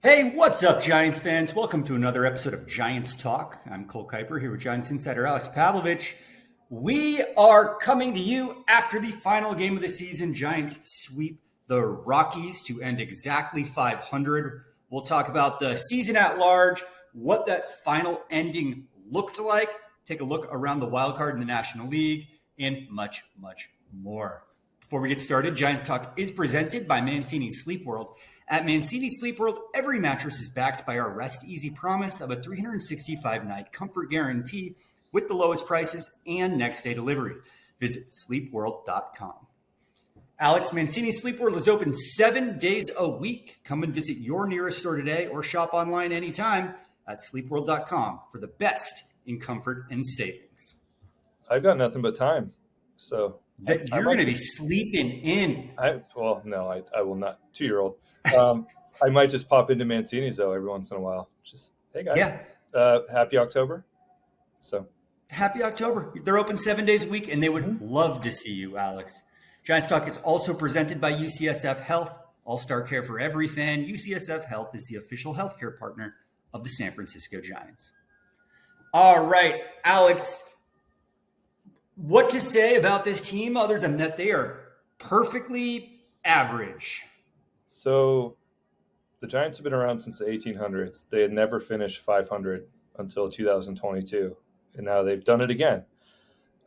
Hey, what's up, Giants fans? Welcome to another episode of Giants Talk. I'm Cole Kuiper here with Giants insider Alex Pavlovic. We are coming to you after the final game of the season. Giants sweep the Rockies to end exactly 500. We'll talk about the season at large, what that final ending looked like, take a look around the wild card in the National League, and much, much more. Before we get started, Giants Talk is presented by Mancini Sleep World. At Mancini Sleep World, every mattress is backed by our Rest Easy promise of a 365-night comfort guarantee with the lowest prices and next-day delivery. Visit sleepworld.com. Alex, Mancini Sleep World is open 7 days a week. Come and visit your nearest store today or shop online anytime at sleepworld.com for the best in comfort and savings. I've got nothing but time, so you're going to be sleeping in. I will not. 2-year-old. I might just pop into Mancini's though every once in a while. Just, hey guys, happy October. So happy October. They're open 7 days a week, and they would love to see you, Alex. Giants Talk is also presented by UCSF Health, all-star care for every fan. UCSF Health is the official healthcare partner of the San Francisco Giants. All right, Alex, what to say about this team other than that they are perfectly average? So the Giants have been around since the 1800s. They had never finished 500 until 2022, and now they've done it again.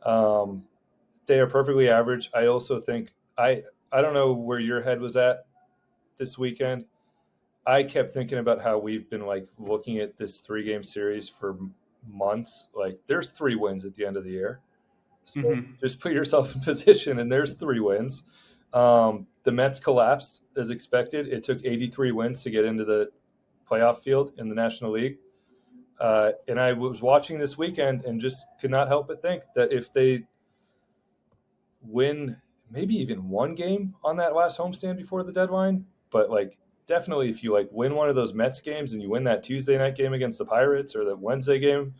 They are perfectly average. I also think I don't know where your head was at this weekend. I kept thinking about how we've been like looking at this 3-game series for months. Like there's 3 wins at the end of the year. So just put yourself in position, and there's 3 wins. The Mets collapsed as expected. It took 83 wins to get into the playoff field in the National League. And I was watching this weekend and just could not help but think that if they win maybe even 1 game on that last homestand before the deadline, but like definitely if you like win one of those Mets games and you win that Tuesday night game against the Pirates or the Wednesday game,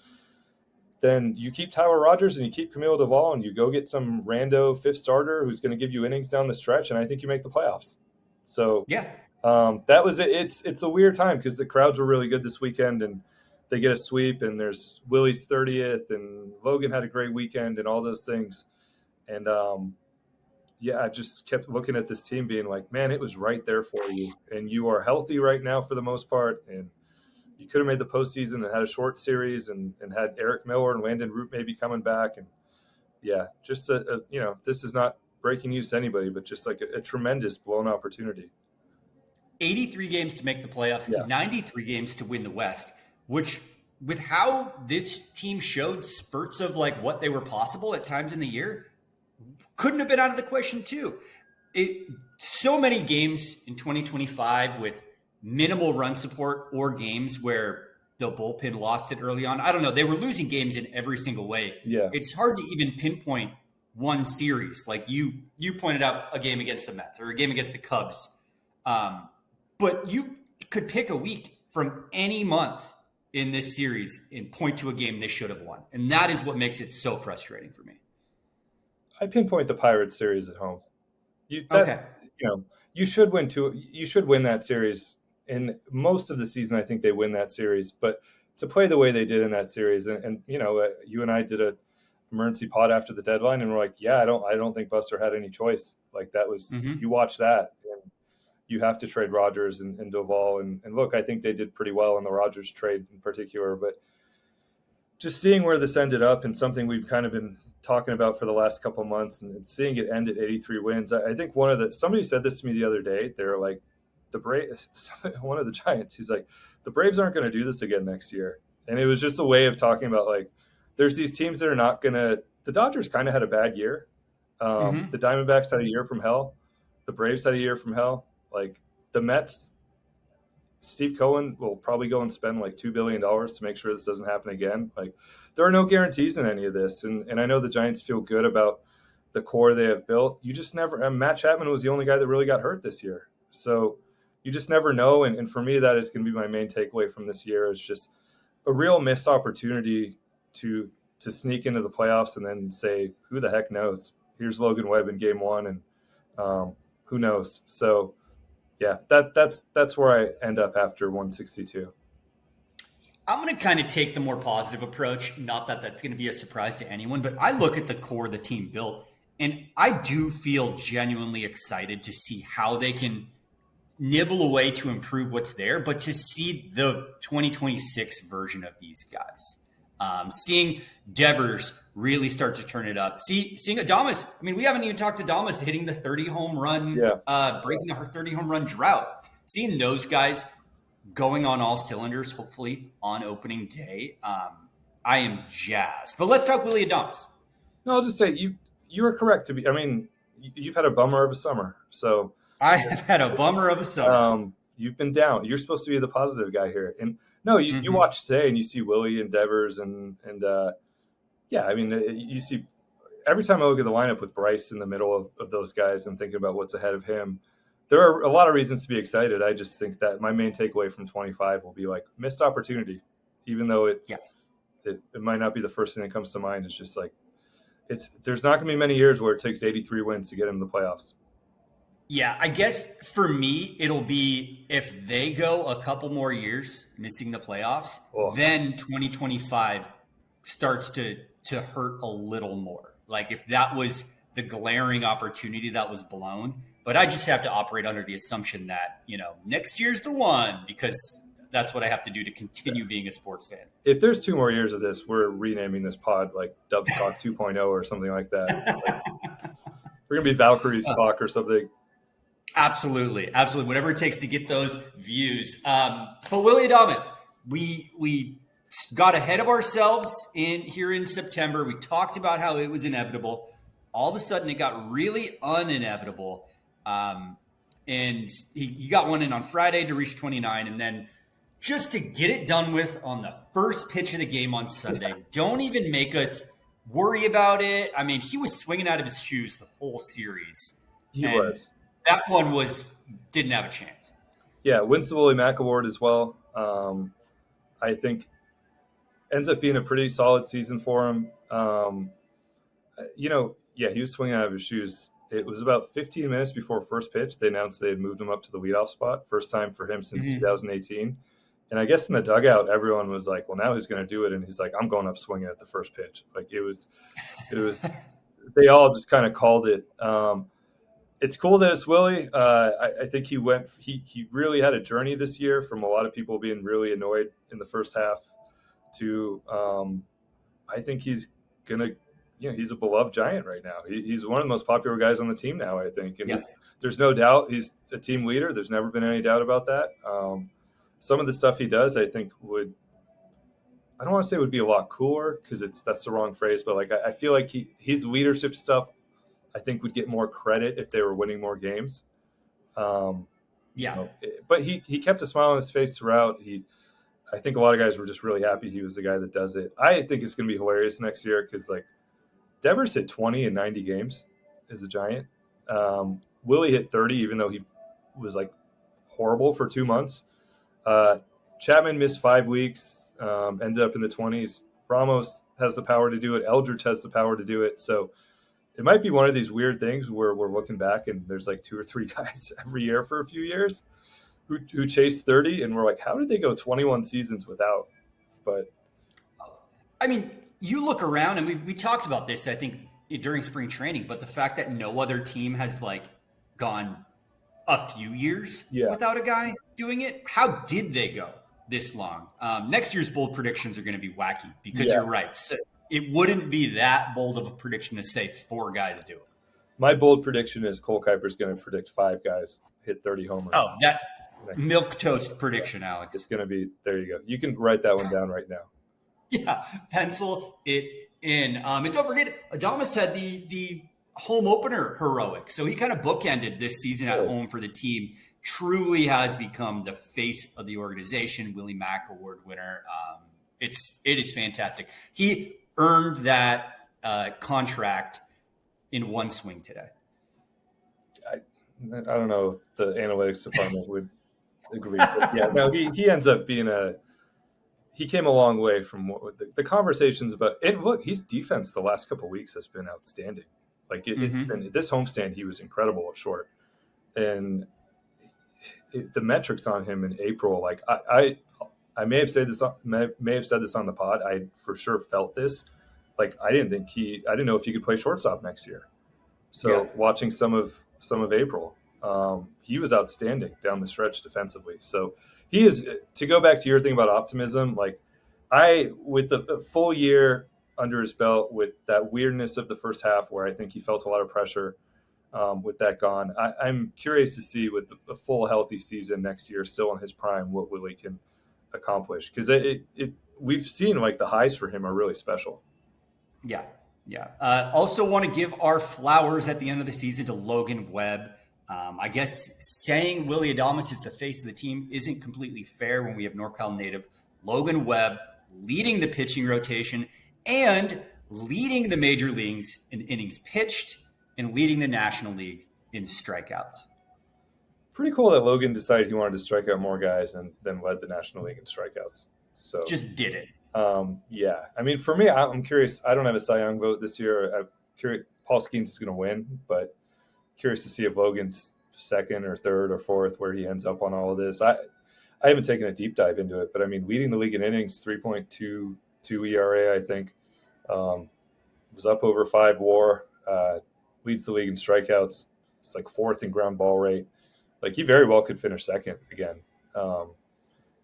then you keep Tyler Rogers and you keep Camilo Doval and you go get some rando 5th starter who's going to give you innings down the stretch, and I think you make the playoffs. So that was it. It's a weird time because the crowds were really good this weekend, and they get a sweep, and there's Willie's 30th, and Logan had a great weekend, and all those things. And I just kept looking at this team, being like, man, it was right there for you, and you are healthy right now for the most part, and you could have made the postseason and had a short series and had Eric Miller and Landon Root maybe coming back. And just this is not breaking news to anybody, but just like a tremendous blown opportunity. 83 games to make the playoffs, 93 games to win the West, which with how this team showed spurts of like what they were possible at times in the year, couldn't have been out of the question too. So many games in 2025 with minimal run support or games where the bullpen lost it early on. I don't know. They were losing games in every single way. Yeah. It's hard to even pinpoint one series. Like you pointed out a game against the Mets or a game against the Cubs. But you could pick a week from any month in this series and point to a game they should have won. And that is what makes it so frustrating for me. I pinpoint the Pirates series at home. You should win You should win that series. In most of the season, I think they win that series. But to play the way they did in that series, and you and I did a emergency pod after the deadline, and we're like, I don't think Buster had any choice. Like that was you watch that, and you have to trade Rogers and Doval, and look, I think they did pretty well in the Rogers trade in particular. But just seeing where this ended up, and something we've kind of been talking about for the last couple of months, and seeing it end at 83 wins, I think somebody said this to me the other day. They're like, the Braves, one of the Giants, he's like, the Braves aren't going to do this again next year. And it was just a way of talking about like, there's these teams that are not going to, the Dodgers kind of had a bad year. The Diamondbacks had a year from hell. The Braves had a year from hell. Like the Mets, Steve Cohen will probably go and spend like $2 billion to make sure this doesn't happen again. Like there are no guarantees in any of this. And I know the Giants feel good about the core they have built. You just never, Matt Chapman was the only guy that really got hurt this year. So you just never know. And for me, that is going to be my main takeaway from this year, is just a real missed opportunity to sneak into the playoffs and then say, who the heck knows? Here's Logan Webb in game 1, and who knows? So, Yeah, that's where I end up after 162. I'm going to kind of take the more positive approach. Not that that's going to be a surprise to anyone, but I look at the core the team built, and I do feel genuinely excited to see how they can nibble away to improve what's there, but to see the 2026 version of these guys. Seeing Devers really start to turn it up. Seeing Adames. I mean, we haven't even talked to Adames hitting the 30 home run, breaking the 30 home run drought. Seeing those guys going on all cylinders, hopefully on opening day, I am jazzed. But let's talk Willy Adames. No, I'll just say you are correct to be. I mean, you've had a bummer of a summer, so I have had a bummer of a summer. You've been down. You're supposed to be the positive guy here, and no, you watch today and you see Willie and Devers and yeah, I mean, you see every time I look at the lineup with Bryce in the middle of those guys and thinking about what's ahead of him. There are a lot of reasons to be excited. I just think that my main takeaway from 25 will be like missed opportunity, even though it might not be the first thing that comes to mind. It's just like there's not going to be many years where it takes 83 wins to get him to the playoffs. Yeah, I guess for me, it'll be if they go a couple more years missing the playoffs, then 2025 starts to hurt a little more. Like if that was the glaring opportunity that was blown. But I just have to operate under the assumption that, next year's the one, because that's what I have to do to continue being a sports fan. If there's 2 more years of this, we're renaming this pod like Dub Talk 2.0 or something like that. We're going to be Valkyries Talk or something. Absolutely. Whatever it takes to get those views. But Willy Adames, we got ahead of ourselves here in September. We talked about how it was inevitable. All of a sudden, it got really uninevitable. And he got one in on Friday to reach 29. And then just to get it done with on the first pitch of the game on Sunday, don't even make us worry about it. I mean, he was swinging out of his shoes the whole series. He was. That one didn't have a chance. Yeah, wins the Willie Mack Award as well. I think ends up being a pretty solid season for him. He was swinging out of his shoes. It was about 15 minutes before first pitch. They announced they had moved him up to the leadoff spot. First time for him since 2018. And I guess in the dugout, everyone was like, well, now he's going to do it. And he's like, I'm going up swinging at the first pitch. Like it was, they all just kind of called it. It's cool that it's Willie. I think he really had a journey this year from a lot of people being really annoyed in the first half to, I think he's going to, he's a beloved Giant right now. He's one of the most popular guys on the team now, I think. And there's no doubt he's a team leader. There's never been any doubt about that. Some of the stuff he does, I think I don't want to say would be a lot cooler because that's the wrong phrase, but like I feel like his leadership stuff, I think would get more credit if they were winning more games. But he kept a smile on his face throughout. I think a lot of guys were just really happy he was the guy that does it. I think it's going to be hilarious next year because like Devers hit 20 in 90 games as a Giant. Willie hit 30, even though he was like horrible for 2 months. Chapman missed 5 weeks, ended up in the 20s. Ramos has the power to do it. Eldridge has the power to do it. So it might be one of these weird things where we're looking back and there's like 2 or 3 guys every year for a few years who chased 30, and we're like, how did they go 21 seasons without? But I mean, you look around, and we talked about this, I think, during spring training, but the fact that no other team has like gone a few years without a guy doing it. How did they go this long? Next year's bold predictions are going to be wacky because you're right. So it wouldn't be that bold of a prediction to say 4 guys do it. My bold prediction is Cole Kuiper is going to predict 5 guys hit 30 homers. Oh, that milk toast prediction, Alex. It's going to be, there you go. You can write that one down right now. Yeah, pencil it in. And don't forget, Adames had the home opener heroic. So he kind of bookended this season at home for the team. Truly has become the face of the organization. Willie Mack Award winner. It is fantastic. He earned that contract in one swing today. I don't know if the analytics department would agree. But yeah, no, he ends up being he came a long way from what the conversations about. And look, his defense the last couple of weeks has been outstanding. Like this homestand, he was incredible at short. And the metrics on him in April, like I may have said this on the pod. I for sure felt this. Like I didn't know if he could play shortstop next year. So watching some of April, he was outstanding down the stretch defensively. So he is, to go back to your thing about optimism, like with the full year under his belt, with that weirdness of the first half where I think he felt a lot of pressure, with that gone, I'm curious to see with the full healthy season next year, still in his prime, what Willie can accomplish. Because we've seen like the highs for him are really special. Yeah. Yeah. Also want to give our flowers at the end of the season to Logan Webb. I guess saying Willie Adames is the face of the team isn't completely fair when we have NorCal native Logan Webb leading the pitching rotation and leading the major leagues in innings pitched and leading the National League in strikeouts. Pretty cool that Logan decided he wanted to strike out more guys and then led the National League in strikeouts. So just did it. Yeah. I mean, for me, I'm curious. I don't have a Cy Young vote this year. I'm curious. Paul Skeens is going to win, but curious to see if Logan's second or third or fourth, where he ends up on all of this. I haven't taken a deep dive into it, but I mean, leading the league in innings, 3.22 ERA, I think, was up over 5 WAR, leads the league in strikeouts. It's like 4th in ground ball rate. Like he very well could finish second again.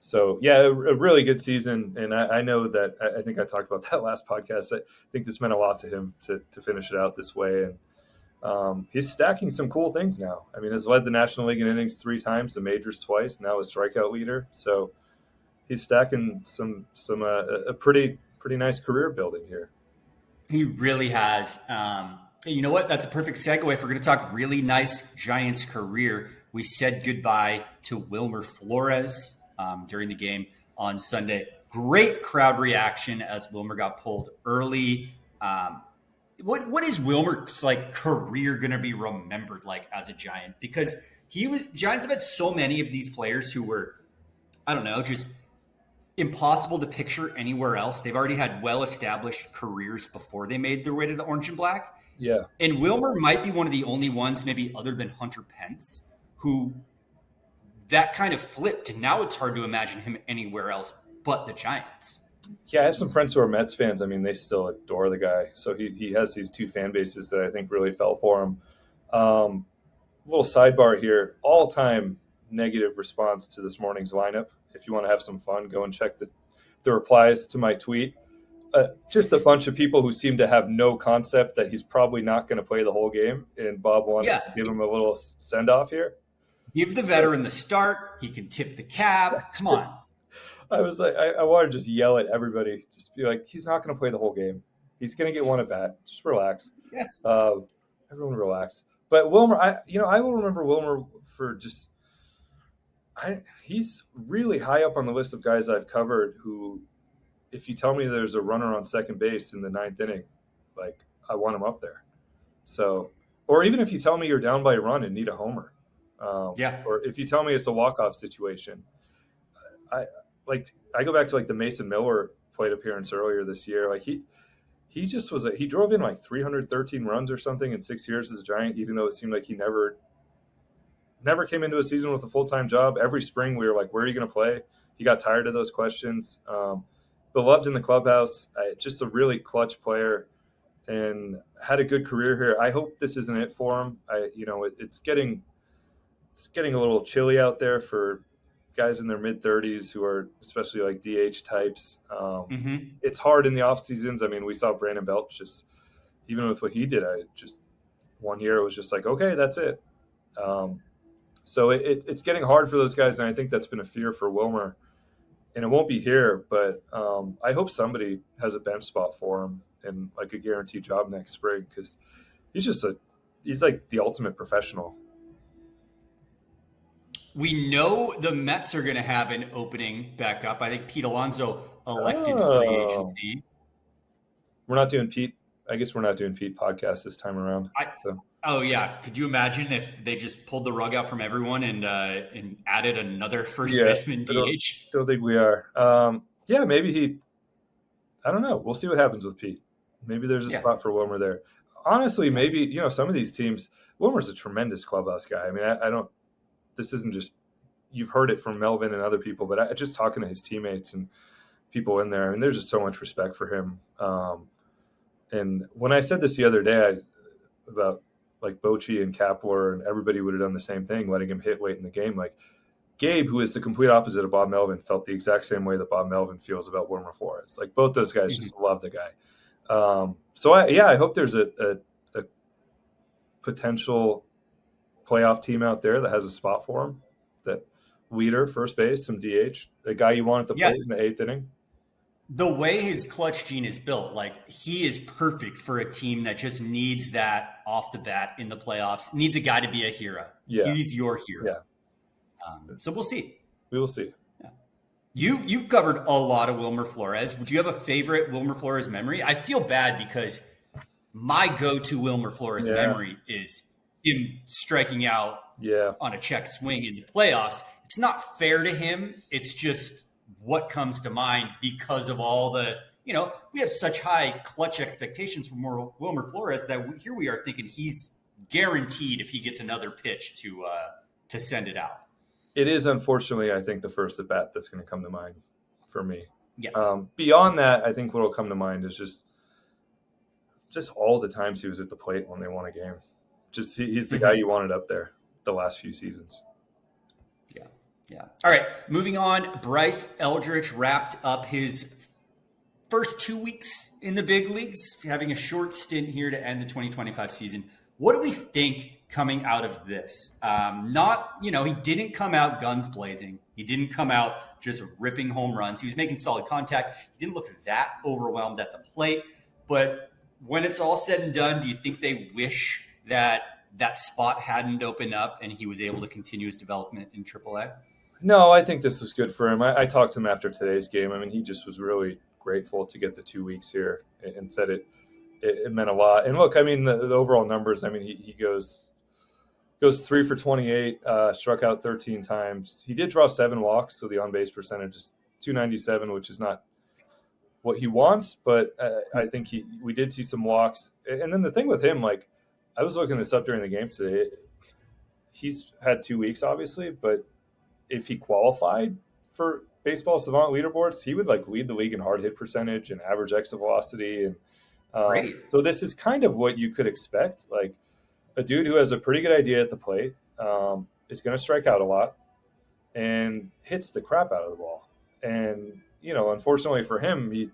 So yeah, a really good season. And I know that I think I talked about that last podcast. I think this meant a lot to him to finish it out this way. And he's stacking some cool things now. I mean, has led the National League in innings 3 times, the majors twice, now a strikeout leader. So he's stacking a pretty nice career building here. He really has. You know what? That's a perfect segue. If we're going to talk really nice Giants career, we said goodbye to Wilmer Flores during the game on Sunday. Great crowd reaction as Wilmer got pulled early. What is Wilmer's like career going to be remembered like as a Giant? Because Giants have had so many of these players who were, I don't know, just impossible to picture anywhere else. They've already had well-established careers before they made their way to the orange and black. Yeah. And Wilmer might be one of the only ones, maybe other than Hunter Pence, who that kind of flipped. And now it's hard to imagine him anywhere else but the Giants. Yeah, I have some friends who are Mets fans. I mean, they still adore the guy. So he has these 2 fan bases that I think really fell for him. Little sidebar here, all-time negative response to this morning's lineup. If you want to have some fun, go and check the replies to my tweet. Just a bunch of people who seem to have no concept that he's probably not going to play the whole game. And Bob wants to give him a little send-off here. Give the veteran the start. He can tip the cap. Come on. I was like, I want to just yell at everybody. Just be like, he's not going to play the whole game. He's going to get one at bat. Just relax. Yes. Everyone relax. But Wilmer, I will remember Wilmer for just he's really high up on the list of guys I've covered who, if you tell me there's a runner on second base in the 9th inning, like I want him up there. So, or even if you tell me you're down by a run and need a homer, or if you tell me it's a walk-off situation, I go back to like the Mason Miller plate appearance earlier this year. Like he just he drove in like 313 runs or something in 6 years as a Giant, even though it seemed like he never came into a season with a full-time job. Every spring we were like, where are you going to play? He got tired of those questions. Beloved in the clubhouse, just a really clutch player, and had a good career here. I hope this isn't it for him. It's getting a little chilly out there for guys in their mid-30s who are especially like DH types. It's hard in the off seasons. I mean, we saw Brandon Belt just, even with what he did, one year it was just like, okay, that's it. So it's getting hard for those guys, and I think that's been a fear for Wilmer. And it won't be here, but I hope somebody has a bench spot for him and like a guaranteed job next spring, because he's like the ultimate professional. We know the Mets are going to have an opening back up. I think Pete Alonso elected free agency. We're not doing Pete. I guess we're not doing Pete podcast this time around. Oh yeah, could you imagine if they just pulled the rug out from everyone and added another first baseman DH? Don't think we are. Yeah, maybe I don't know. We'll see what happens with Pete. Maybe there's a spot for Wilmer there. Honestly, maybe some of these teams. Wilmer's a tremendous clubhouse guy. I mean, I don't. This isn't just you've heard it from Melvin and other people, but just talking to his teammates and people in there, I mean, there's just so much respect for him. And when I said this the other day about like Bochy and Kapler, and everybody would have done the same thing, letting him hit late in the game. Like Gabe, who is the complete opposite of Bob Melvin, felt the exact same way that Bob Melvin feels about Wilmer Flores. Like both those guys just love the guy. So I hope there's a potential playoff team out there that has a spot for him. That leader, first base, some DH, a guy you want at the plate in the 8th inning. The way his clutch gene is built, like he is perfect for a team that just needs that off the bat in the playoffs, needs a guy to be a hero. Yeah. He's your hero. Yeah. So we'll see. We will see. Yeah. You've covered a lot of Wilmer Flores. Would you have a favorite Wilmer Flores memory? I feel bad because my go-to Wilmer Flores memory is him striking out on a check swing in the playoffs. It's not fair to him. It's just what comes to mind because of all the, we have such high clutch expectations from Wilmer Flores that here we are thinking he's guaranteed if he gets another pitch to send it out. It is, unfortunately, I think the first at bat that's going to come to mind for me. Yes. Beyond that, I think what will come to mind is just all the times he was at the plate when they won a game. Just he's the guy you wanted up there the last few seasons. Yeah. All right. Moving on. Bryce Eldridge wrapped up his first 2 weeks in the big leagues, having a short stint here to end the 2025 season. What do we think coming out of this? He didn't come out guns blazing. He didn't come out just ripping home runs. He was making solid contact. He didn't look that overwhelmed at the plate. But when it's all said and done, do you think they wish that spot hadn't opened up and he was able to continue his development in AAA? No, I think this was good for him. I talked to him after today's game. I mean, he just was really grateful to get the 2 weeks here and said it meant a lot. And look, I mean, the overall numbers, I mean, he goes 3 for 28, struck out 13 times. He did draw 7 walks, so the on-base percentage is .297, which is not what he wants, but I think we did see some walks. And then the thing with him, like, I was looking this up during the game today. He's had 2 weeks, obviously, but if he qualified for Baseball Savant leaderboards, he would lead the league in hard hit percentage and average exit velocity. And so this is kind of what you could expect. Like a dude who has a pretty good idea at the plate, is going to strike out a lot and hits the crap out of the ball. And, unfortunately for him,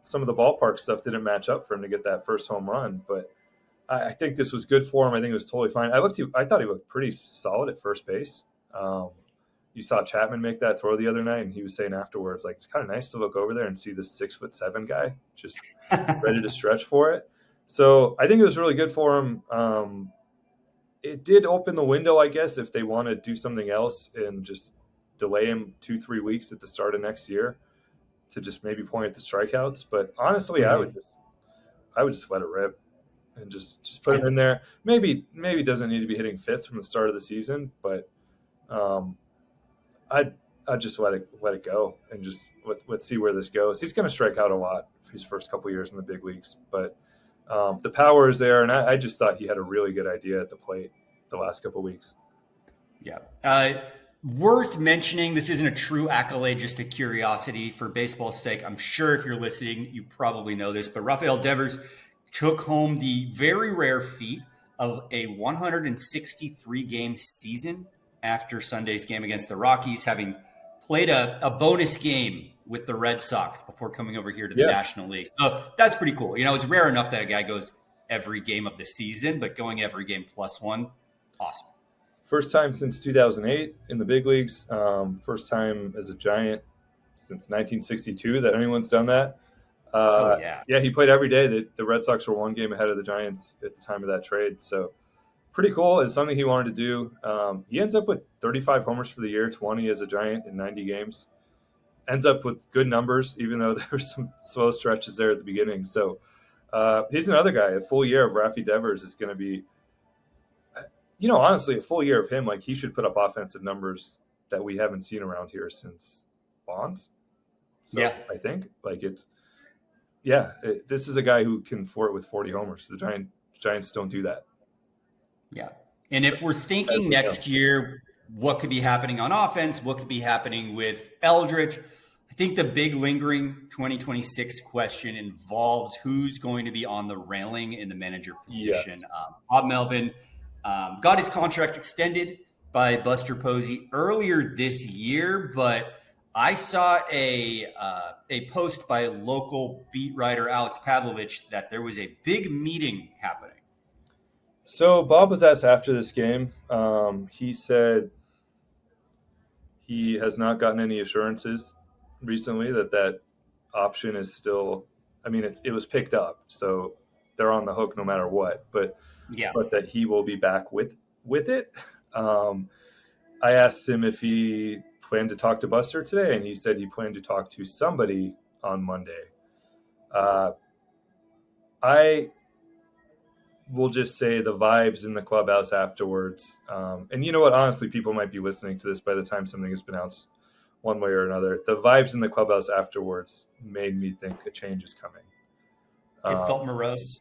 some of the ballpark stuff didn't match up for him to get that first home run, but I think this was good for him. I think it was totally fine. I thought he looked pretty solid at first base. You saw Chapman make that throw the other night, and he was saying afterwards, like, it's kind of nice to look over there and see this 6'7" guy just ready to stretch for it. So I think it was really good for him. It did open the window, I guess, if they want to do something else and just delay him 2-3 weeks at the start of next year to just maybe point at the strikeouts. But honestly, I would just let it rip and just put him in there. Maybe doesn't need to be hitting 5th from the start of the season, but I'd just let it go and just let's see where this goes. He's going to strike out a lot for his first couple of years in the big leagues, but the power is there, and I just thought he had a really good idea at the plate the last couple of weeks. Yeah. Worth mentioning, this isn't a true accolade, just a curiosity for baseball's sake. I'm sure if you're listening, you probably know this, but Rafael Devers took home the very rare feat of a 163-game season after Sunday's game against the Rockies, having played a bonus game with the Red Sox before coming over here to the National League. So that's pretty cool. It's rare enough that a guy goes every game of the season, but going every game +1, awesome. First time since 2008 in the big leagues. First time as a Giant since 1962 that anyone's done that. Yeah, he played every day. The Red Sox were 1 game ahead of the Giants at the time of that trade. So pretty cool. It's something he wanted to do. He ends up with 35 homers for the year, 20 as a Giant in 90 games. Ends up with good numbers, even though there were some slow stretches there at the beginning. So he's another guy. A full year of Rafi Devers is going to be, honestly, a full year of him. Like, he should put up offensive numbers that we haven't seen around here since Bonds. So yeah. I think this is a guy who can fort with 40 homers. The Giants don't do that. Yeah. And if we're thinking next year, what could be happening on offense, what could be happening with Eldridge. I think the big lingering 2026 question involves who's going to be on the railing in the manager position. Yes. Bob Melvin got his contract extended by Buster Posey earlier this year, but I saw a post by local beat writer Alex Pavlovic that there was a big meeting happening. So Bob was asked after this game. He said he has not gotten any assurances recently that option is still. I mean, it was picked up, so they're on the hook no matter what. But that he will be back with it. I asked him if he planned to talk to Buster today, and he said he planned to talk to somebody on Monday. I will just say the vibes in the clubhouse afterwards. And you know what? Honestly, people might be listening to this by the time something has been announced one way or another. The vibes in the clubhouse afterwards made me think a change is coming. It felt morose.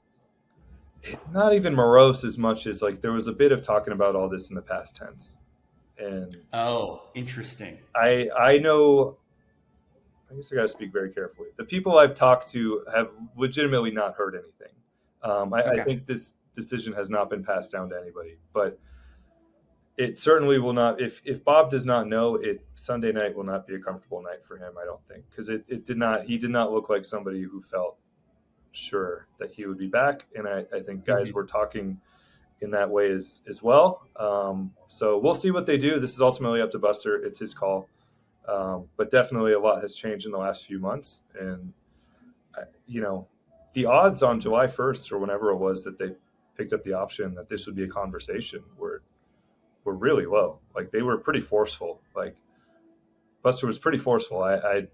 Not even morose as much as like there was a bit of talking about all this in the past tense. And interesting. I know, I guess I got to speak very carefully. The people I've talked to have legitimately not heard anything. I think this decision has not been passed down to anybody, but it certainly will not. If Bob does not know, Sunday night will not be a comfortable night for him. I don't think, because it did not. He did not look like somebody who felt sure that he would be back, and I think guys were talking in that way as well. So we'll see what they do. This is ultimately up to Buster. It's his call, but definitely a lot has changed in the last few months, and the odds on July 1st or whenever it was that they picked up the option that this would be a conversation were really low. Like they were pretty forceful. Like Buster was pretty forceful. I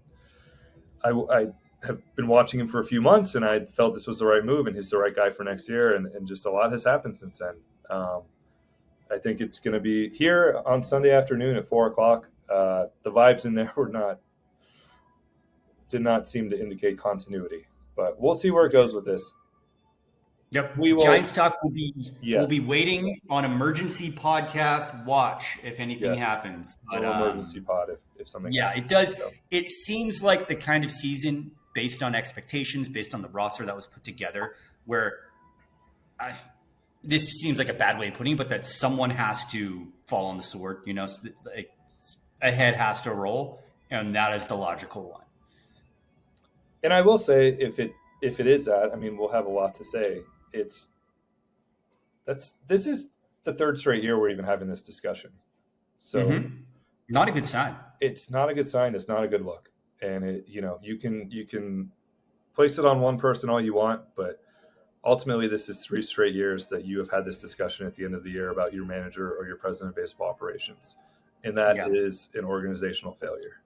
have been watching him for a few months, and I felt this was the right move and he's the right guy for next year. And just a lot has happened since then. I think it's going to be here on Sunday afternoon at 4:00. The vibes in there did not seem to indicate continuity. But we'll see where it goes with this. Yep. Giants Talk will be waiting on emergency podcast watch if anything happens. But emergency pod if something happens. It does. It seems like the kind of season based on expectations, based on the roster that was put together, where this seems like a bad way of putting it, but that someone has to fall on the sword. So a head has to roll, and that is the logical one. And I will say, if it is that, I mean, we'll have a lot to say. This is the third straight year we're even having this discussion. So not a good sign. It's not a good sign. It's not a good look. And you can place it on one person all you want, but ultimately this is 3 straight years that you have had this discussion at the end of the year about your manager or your president of baseball operations. And that is an organizational failure.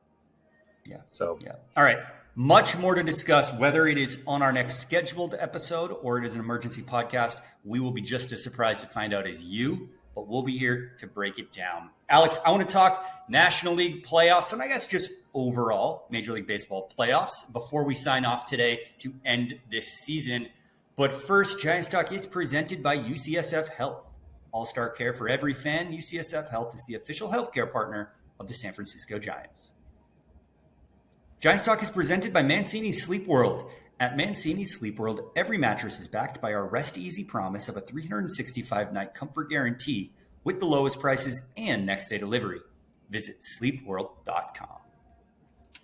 Yeah. So, all right. Much more to discuss, whether it is on our next scheduled episode or it is an emergency podcast. We will be just as surprised to find out as you, but we'll be here to break it down. Alex, I want to talk National League playoffs and I guess just overall Major League Baseball playoffs before we sign off today to end this season. But first, Giants Talk is presented by UCSF Health. All-star care for every fan. UCSF Health is the official healthcare partner of the San Francisco Giants. Giants Talk is presented by Mancini Sleep World. At Mancini Sleep World, every mattress is backed by our Rest Easy promise of a 365-night comfort guarantee with the lowest prices and next-day delivery. Visit sleepworld.com.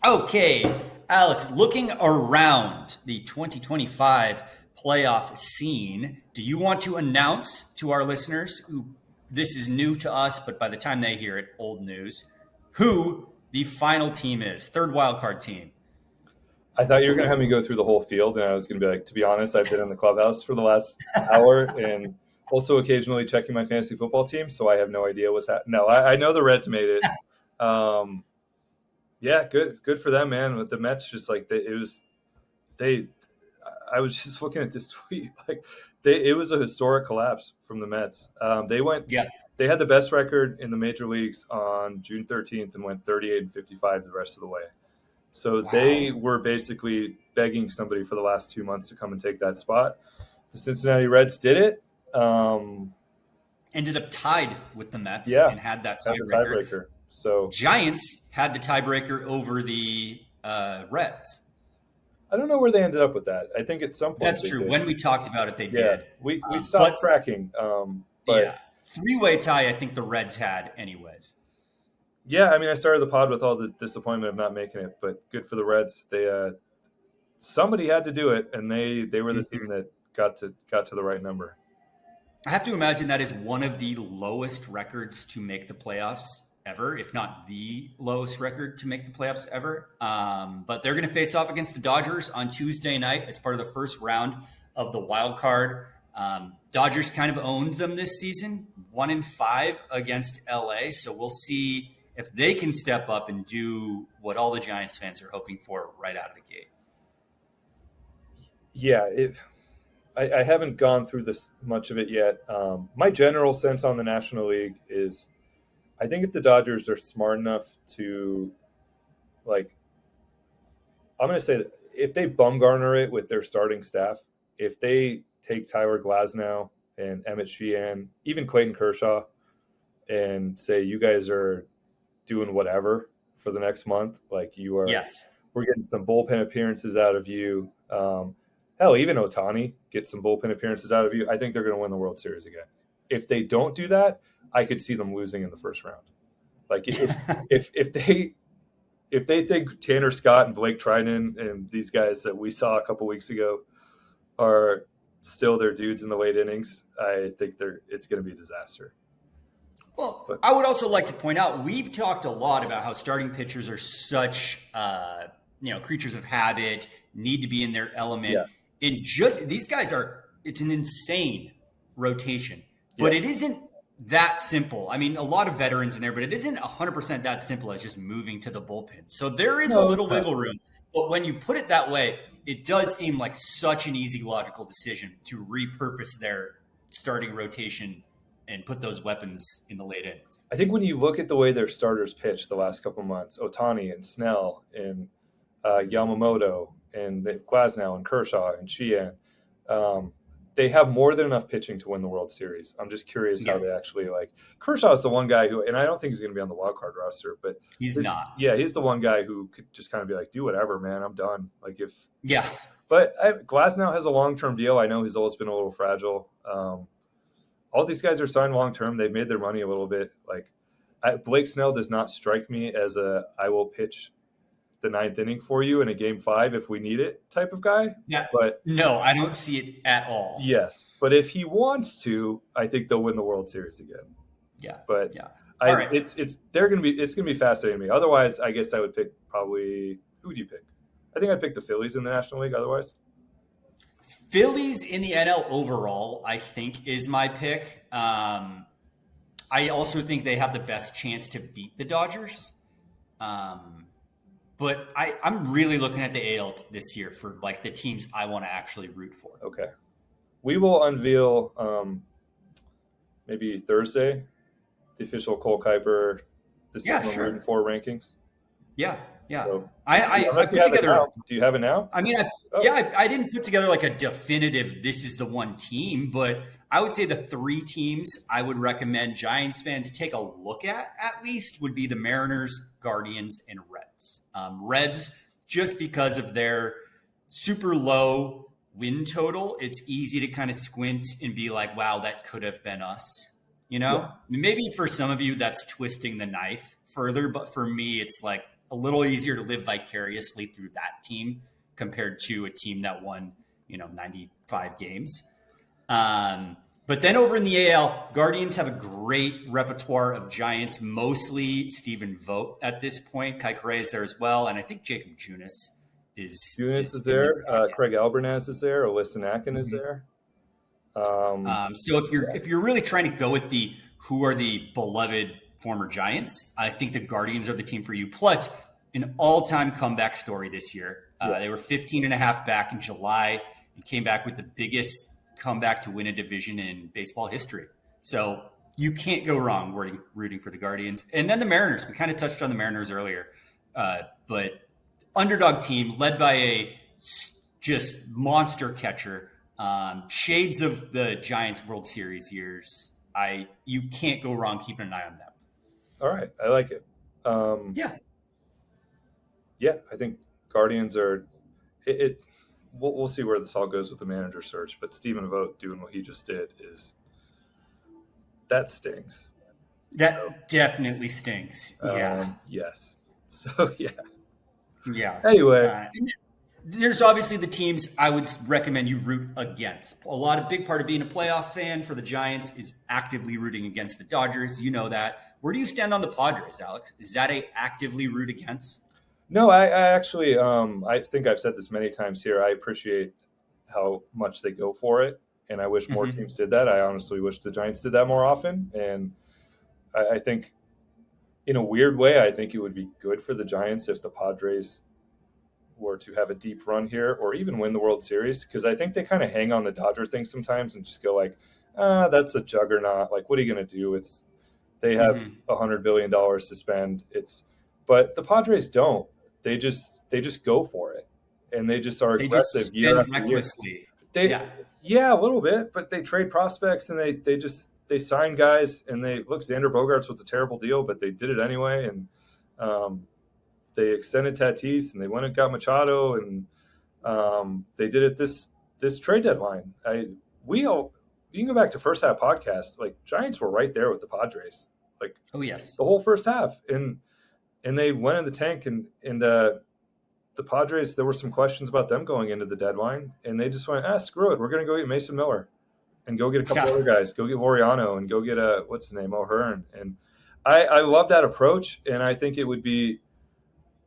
Okay, Alex, looking around the 2025 playoff scene, do you want to announce to our listeners, who this is new to us, but by the time they hear it, old news, who the final team is, third wildcard team? I thought you were going to have me go through the whole field, and I was going to be like, to be honest, I've been in the clubhouse for the last hour and also occasionally checking my fantasy football team, so I have no idea what's happening. No, I know the Reds made it. Good for them, man. With the Mets, just like I was just looking at this tweet. It was a historic collapse from the Mets. They had the best record in the major leagues on June 13th and went 38-55 the rest of the way. So They were basically begging somebody for the last 2 months to come and take that spot. The Cincinnati Reds did it. ended up tied with the Mets and had that tiebreaker. So Giants had the tiebreaker over the Reds. I don't know where they ended up with that. I think at some point that's true. Did. When we talked about it, they did. We stopped tracking. But three-way tie, I think the Reds had, anyways. Yeah, I mean, I started the pod with all the disappointment of not making it, but good for the Reds. They somebody had to do it, and they were the team that got to the right number. I have to imagine that is one of the lowest records to make the playoffs ever, if not the lowest record to make the playoffs ever. But they're going to face off against the Dodgers on Tuesday night as part of the first round of the wild card. Dodgers kind of owned them this season, 1-5 against LA. So we'll see if they can step up and do what all the Giants fans are hoping for right out of the gate. Yeah, I haven't gone through this much of it yet. My general sense on the National League is I think if the Dodgers are smart enough to, I'm going to say that if they Bumgarner it with their starting staff, if they take Tyler Glasnow and Emmett Sheehan, even Clayton Kershaw, and say you guys are doing whatever for the next month, we're getting some bullpen appearances out of you. Hell, even Ohtani gets some bullpen appearances out of you. I think they're going to win the World Series again. If they don't do that, I could see them losing in the first round. If they think Tanner Scott and Blake Trinan and these guys that we saw a couple weeks ago are still their dudes in the late innings, I think it's going to be a disaster. Well, I would also like to point out we've talked a lot about how starting pitchers are such creatures of habit, need to be in their element. Yeah. And just these guys it's an insane rotation, but it isn't that simple. I mean, a lot of veterans in there, but it isn't 100% that simple as just moving to the bullpen. So there is a little wiggle room, but when you put it that way, it does seem like such an easy, logical decision to repurpose their starting rotation and put those weapons in the late innings. I think when you look at the way their starters pitched the last couple of months, Ohtani and Snell and Yamamoto and Glasnow and Kershaw and Sheehan, they have more than enough pitching to win the World Series. I'm just curious how they actually Kershaw is the one guy who, and I don't think he's going to be on the wild card roster, but he's not. Yeah, he's the one guy who could just kind of be like, do whatever, man. I'm done. But Glasnow has a long-term deal. I know he's always been a little fragile. All these guys are signed long-term. They've made their money a little bit. Blake Snell does not strike me as I will pitch the ninth inning for you in a game 5 if we need it type of guy. Yeah. But no, I don't see it at all. Yes. But if he wants to, I think they'll win the World Series again. Yeah. But right. it's going to be fascinating to me. Otherwise, I guess I would pick probably, who would you pick? I think I'd pick the Phillies in the National League otherwise. Phillies in the NL overall, I think, is my pick. I also think they have the best chance to beat the Dodgers. But I'm really looking at the AL this year for the teams I want to actually root for. Okay. We will unveil maybe Thursday the official Cole Kuiper rooting for rankings. Yeah. Yeah. So, I put together. Do you have it now? I mean, I didn't put together a definitive, this is the one team, but I would say the 3 teams I would recommend Giants fans take a look at least would be the Mariners, Guardians, and Reds. Reds, just because of their super low win total, it's easy to kind of squint and be like, wow, that could have been us. Maybe for some of you that's twisting the knife further, but for me, it's a little easier to live vicariously through that team compared to a team that won, 95 games. But then over in the AL, Guardians have a great repertoire of Giants, mostly Stephen Vogt at this point. Kai Correa is there as well, and I think Jacob Junis is there. Craig Albernaz is there. Alyssa Akin is there. So if you're really trying to go with who are the beloved former Giants, I think the Guardians are the team for you. Plus, an all-time comeback story this year. They were 15.5 back in July and came back with the biggest comeback to win a division in baseball history. So you can't go wrong rooting for the Guardians. And then the Mariners. We kind of touched on the Mariners earlier. But underdog team led by a just monster catcher. Shades of the Giants World Series years You can't go wrong keeping an eye on them. All right. I like it. Yeah, I think Guardians are we'll see where this all goes with the manager search, but Stephen Vogt doing what he just did that stings. That definitely stings. Yeah. Yes. So, yeah. Yeah. Anyway. There's obviously the teams I would recommend you root against. Big part of being a playoff fan for the Giants is actively rooting against the Dodgers. You know that. Where do you stand on the Padres, Alex? Is that a actively root against? No, I actually, I think I've said this many times here. I appreciate how much they go for it, and I wish more teams did that. I honestly wish the Giants did that more often, and I think in a weird way, I think it would be good for the Giants if the Padres were to have a deep run here or even win the World Series, because I think they kind of hang on the Dodger thing sometimes and just go like, that's a juggernaut. Like, what are you going to do? They have $100 billion to spend. But the Padres don't. They just go for it, and they just are aggressive year after year. Yeah, a little bit, but they trade prospects and they sign guys, and Xander Bogaerts was a terrible deal, but they did it anyway, and they extended Tatis, and they went and got Machado, and they did it this trade deadline. You can go back to first half podcast. Like, Giants were right there with the Padres. Like, oh yes, the whole first half, and they went in the tank, and the Padres, there were some questions about them going into the deadline, and they just went, screw it, we're going to go get Mason Miller, and go get a couple other guys, go get Laureano, and go get what's the name, O'Hearn, and I love that approach, and I think it would be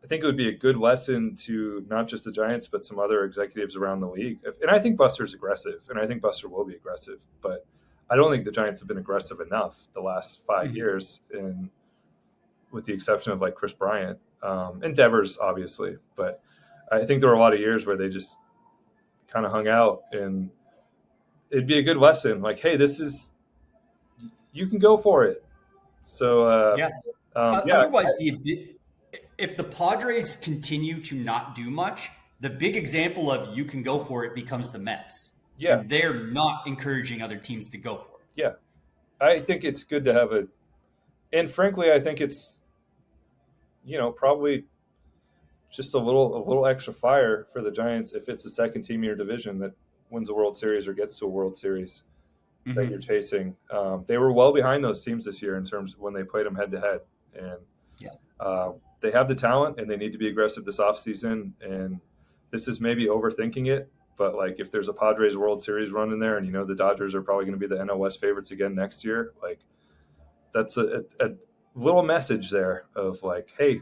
a good lesson to not just the Giants, but some other executives around the league. And I think Buster's aggressive, and I think Buster will be aggressive, but I don't think the Giants have been aggressive enough the last 5 years, and with the exception of like Chris Bryant and Devers, obviously. But I think there were a lot of years where they just kind of hung out, and it'd be a good lesson. Like, hey, you can go for it. So, otherwise, if the Padres continue to not do much, the big example of you can go for it becomes the Mets. Yeah. And they're not encouraging other teams to go for it. Yeah. I think it's good to have and frankly, I think it's, probably just a little extra fire for the Giants if it's a second team in your division that wins a World Series or gets to a World Series that you're chasing. They were well behind those teams this year in terms of when they played them head to head. And they have the talent, and they need to be aggressive this offseason. And this is maybe overthinking it, but like if there's a Padres World Series run in there, and the Dodgers are probably going to be the NL West favorites again next year, like that's a little message there of like, hey,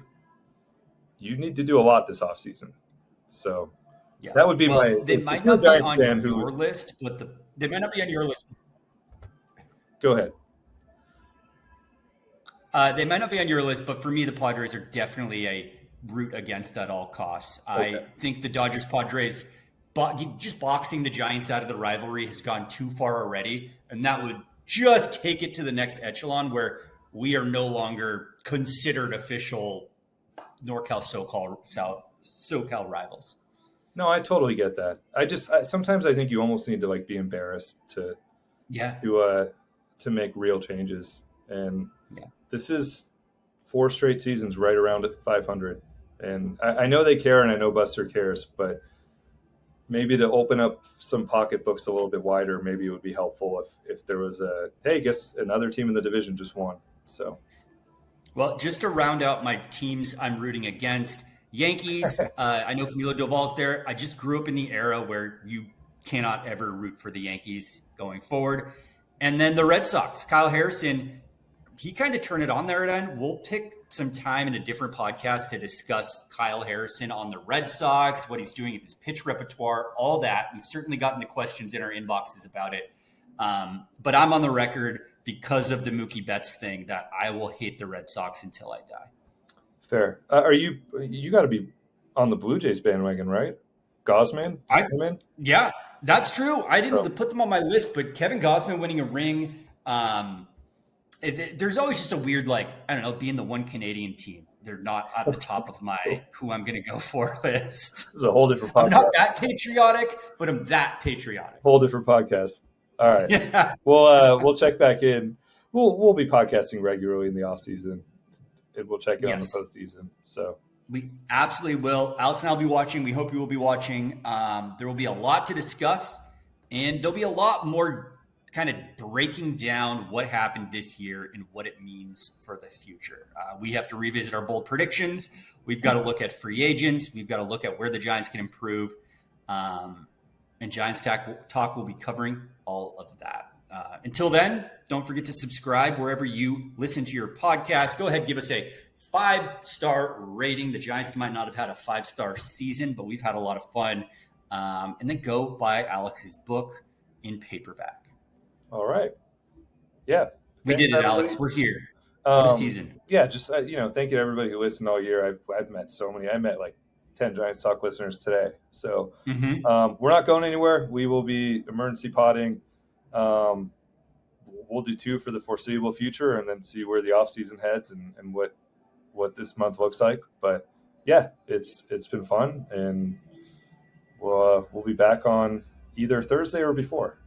you need to do a lot this offseason. So that would be they might not be on your list, but they might not be on your list. Go ahead. They might not be on your list, but for me, the Padres are definitely a root against at all costs. Okay. I think the Dodgers-Padres, just boxing the Giants out of the rivalry has gone too far already, and that would just take it to the next echelon where we are no longer considered official NorCal, SoCal rivals. No, I totally get that. Sometimes I think you almost need to like be embarrassed to make real changes. And this is 4 straight seasons right around at 500. And I know they care, and I know Buster cares, but maybe to open up some pocketbooks a little bit wider, maybe it would be helpful if there was guess another team in the division just won. So, well, just to round out my teams I'm rooting against, Yankees. I know Camilo Doval's there. I just grew up in the era where you cannot ever root for the Yankees going forward. And then the Red Sox, Kyle Harrison, he kind of turned it on there at end. We'll pick some time in a different podcast to discuss Kyle Harrison on the Red Sox, what he's doing with his pitch repertoire, all that. We've certainly gotten the questions in our inboxes about it. But I'm on the record because of the Mookie Betts thing that I will hate the Red Sox until I die. Fair. You got to be on the Blue Jays bandwagon, right? Gausman? Yeah, that's true. I didn't put them on my list, but Kevin Gausman winning a ring, there's always just a weird, being the one Canadian team. They're not at the top of my who I'm going to go for list. This is a whole different podcast. I'm not that patriotic, but I'm that patriotic. Whole different podcast. All right. Yeah. We'll check back in. We'll be podcasting regularly in the off season, and we'll check in on the postseason. So we absolutely will. Alex and I'll be watching. We hope you will be watching. There will be a lot to discuss, and there'll be a lot more kind of breaking down what happened this year and what it means for the future. We have to revisit our bold predictions. We've got to look at free agents. We've got to look at where the Giants can improve. And Giants Talk will be covering all of that. Until then, don't forget to subscribe wherever you listen to your podcast. Go ahead, give us a 5-star rating. The Giants might not have had a 5-star season, but we've had a lot of fun. And then go buy Alex's book in paperback. All right. Yeah. We did it, Alex. We're here. What a season. Yeah, just, thank you to everybody who listened all year. I've met so many. I met like 10 Giants Talk listeners today. So we're not going anywhere. We will be emergency potting. We'll do 2 for the foreseeable future and then see where the off season heads and what this month looks like. But yeah, it's been fun, and we'll be back on either Thursday or before.